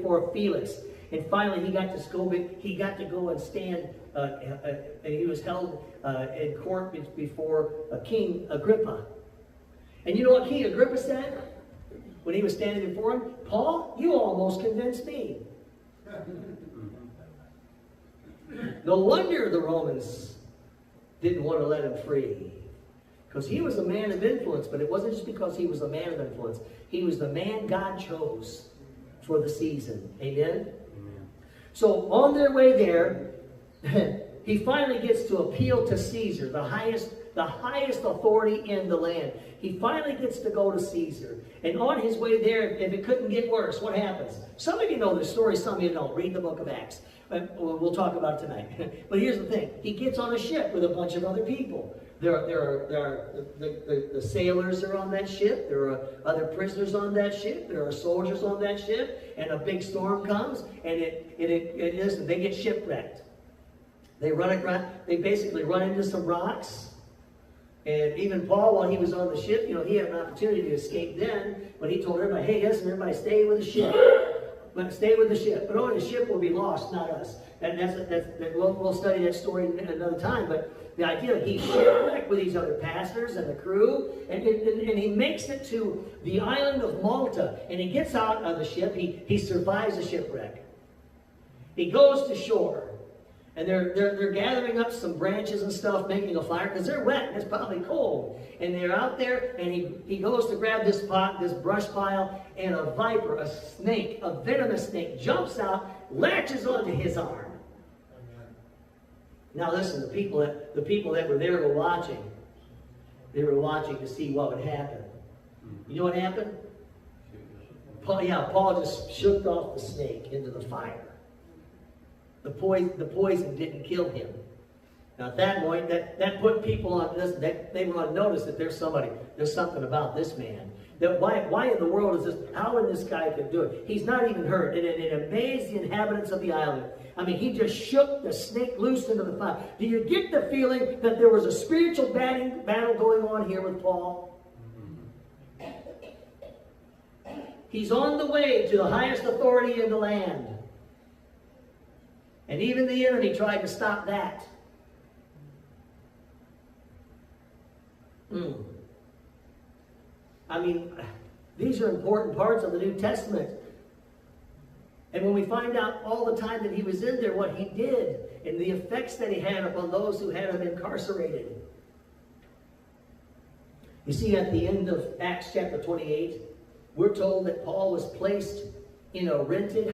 before Felix. And finally, he got to go and stand, and he was held in court before King Agrippa. And you know what King Agrippa said when he was standing before him? Paul, you almost convinced me. No wonder the Romans didn't want to let him free. Because he was a man of influence, but it wasn't just because he was a man of influence. He was the man God chose for the season. Amen? So on their way there, he finally gets to appeal to Caesar, the highest authority in the land. He finally gets to go to Caesar. And on his way there, if it couldn't get worse, what happens? Some of you know this story, some of you don't. Read the book of Acts. We'll talk about it tonight. But here's the thing. He gets on a ship with a bunch of other people. The sailors are on that ship. There are other prisoners on that ship. There are soldiers on that ship. And a big storm comes, and they get shipwrecked. They basically run into some rocks. And even Paul, while he was on the ship, he had an opportunity to escape then. But he told everybody, hey, listen, everybody, stay with the ship. Stay with the ship. But only the ship will be lost, not us. And we'll study that story another time. But the idea that he's shipwrecked with these other pastors and the crew, and he makes it to the island of Malta. And he gets out of the ship. He survives the shipwreck. He goes to shore. And they're gathering up some branches and stuff, making a fire, because they're wet and it's probably cold. And they're out there, and he goes to grab this brush pile, and a viper, a snake, a venomous snake, jumps out, latches onto his arm. Now listen, the people that were there were watching. They were watching to see what would happen. You know what happened? Paul just shook off the snake into the fire. The poison didn't kill him. Now at that point, that put people on this. They were on notice that there's something about this man. That why in the world is this? How in this guy could do it? He's not even hurt, and it amazed the inhabitants of the island. I mean, he just shook the snake loose into the fire. Do you get the feeling that there was a spiritual battle going on here with Paul? He's on the way to the highest authority in the land. And even the enemy tried to stop that. I mean, these are important parts of the New Testament. And when we find out all the time that he was in there, what he did, and the effects that he had upon those who had him incarcerated. You see, at the end of Acts chapter 28, we're told that Paul was placed in a rented